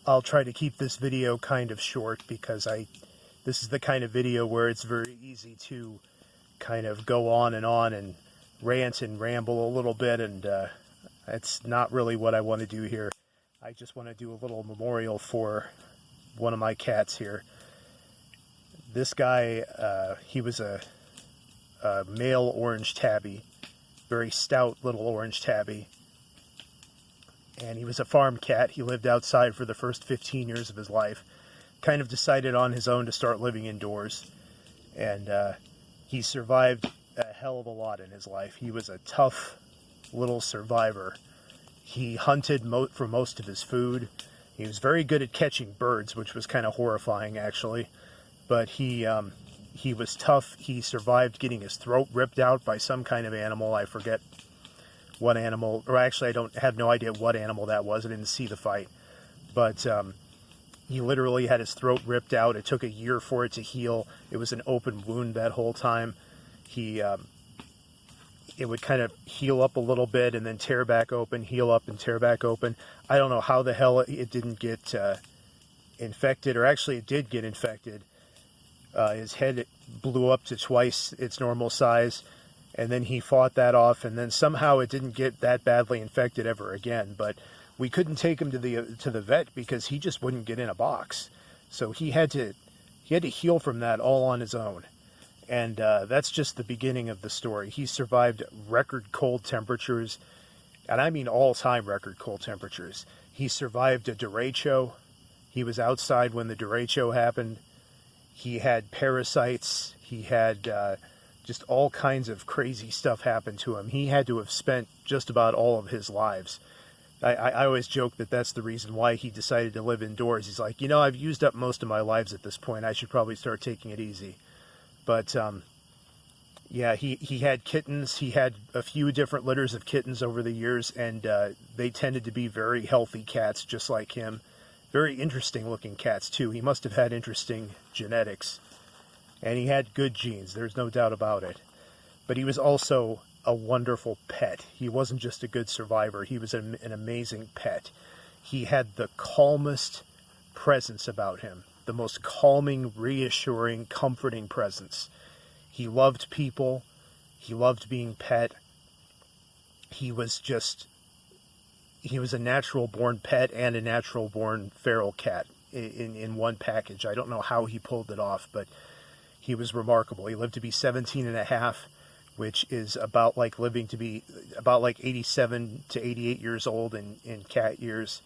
I'll try to keep this video kind of short because this is the kind of video where it's very easy to kind of go on and rant and ramble a little bit, and it's not really what I want to do here. I just want to do a little memorial for one of my cats here. This guy, he was a male orange tabby, very stout little orange tabby. And he was a farm cat. He lived outside for the first 15 years of his life. Kind of decided on his own to start living indoors. And he survived a hell of a lot in his life. He was a tough little survivor. He hunted for most of his food. He was very good at catching birds, which was kind of horrifying, actually. But he was tough. He survived getting his throat ripped out by some kind of animal. I forget what animal, or actually I have no idea what animal that was. I didn't see the fight. But he literally had his throat ripped out. It took a year for it to heal. It was an open wound that whole time. It would kind of heal up a little bit and then tear back open, heal up and tear back open. I don't know how the hell it didn't get infected, or actually it did get infected. His head blew up to twice its normal size, and then he fought that off, and then somehow it didn't get that badly infected ever again. But we couldn't take him to the vet because he just wouldn't get in a box. So he had to heal from that all on his own. And that's just the beginning of the story. He survived record cold temperatures, and I mean all-time record cold temperatures. He survived a derecho. He was outside when the derecho happened. He had parasites. He had just all kinds of crazy stuff happen to him. He had to have spent just about all of his lives. I always joke that that's the reason why he decided to live indoors. He's like, I've used up most of my lives at this point. I should probably start taking it easy. But, yeah, he had kittens. He had a few different litters of kittens over the years, and they tended to be very healthy cats, just like him. Very interesting looking cats, too. He must have had interesting genetics. And he had good genes, there's no doubt about it. But he was also a wonderful pet. He wasn't just a good survivor, he was an amazing pet. He had the calmest presence about him, the most calming, reassuring, comforting presence. He loved people, he loved being pet. He was a natural-born pet and a natural-born feral cat in one package. I don't know how he pulled it off, but he was remarkable. He lived to be 17 and a half, which is about like living to be about like 87 to 88 years old in cat years.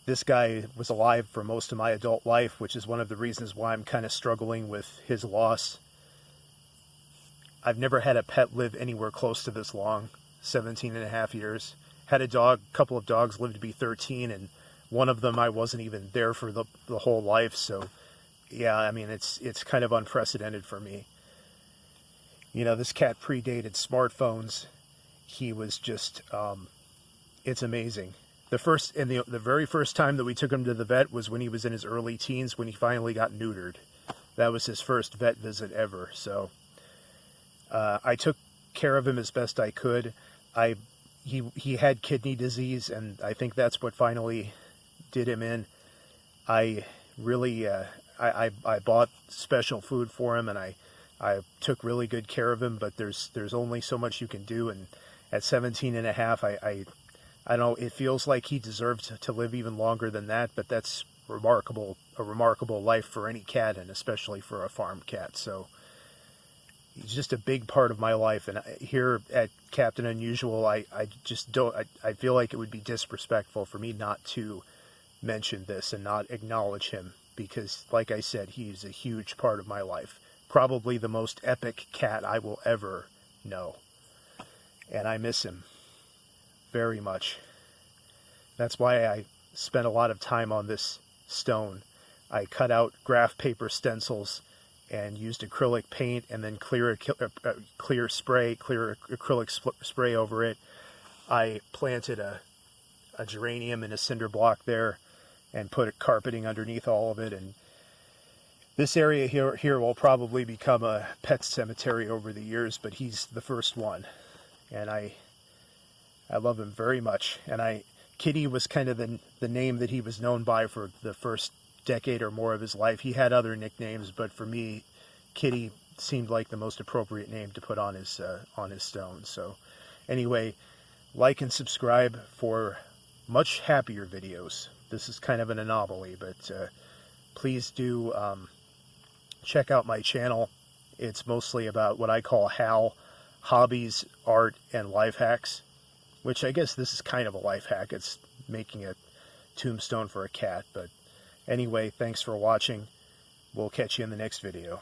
This guy was alive for most of my adult life, which is one of the reasons why I'm kind of struggling with his loss. I've never had a pet live anywhere close to this long, 17 and a half years. Had a couple of dogs lived to be 13, and one of them I wasn't even there for the whole life, so yeah, I mean, it's kind of unprecedented for me. This cat predated smartphones. He was just, it's amazing. The very first time that we took him to the vet was when he was in his early teens, when he finally got neutered. That was his first vet visit ever, so I took care of him as best I could. He had kidney disease, and I think that's what finally did him in. I really, I bought special food for him, and I took really good care of him, but there's only so much you can do, and at 17 and a half, I don't know, it feels like he deserved to live even longer than that, but that's a remarkable life for any cat, and especially for a farm cat. So he's just a big part of my life, and here at Captain Unusual, I feel like it would be disrespectful for me not to mention this and not acknowledge him, because like I said, he's a huge part of my life. Probably the most epic cat I will ever know. And I miss him very much. That's why I spent a lot of time on this stone. I cut out graph paper stencils and used acrylic paint, and then clear acrylic spray over it. I planted a geranium in a cinder block there and put carpeting underneath all of it, and this area here will probably become a pet cemetery over the years, but he's the first one, and I love him very much. And Kitty was kind of the name that he was known by for the first decade or more of his life. He had other nicknames, but for me, Kitty seemed like the most appropriate name to put on his stone. So anyway, like and subscribe for much happier videos. This is kind of an anomaly, but please do check out my channel. It's mostly about what I call HAL, hobbies, art, and life hacks, which I guess this is kind of a life hack. It's making a tombstone for a cat. But anyway, thanks for watching. We'll catch you in the next video.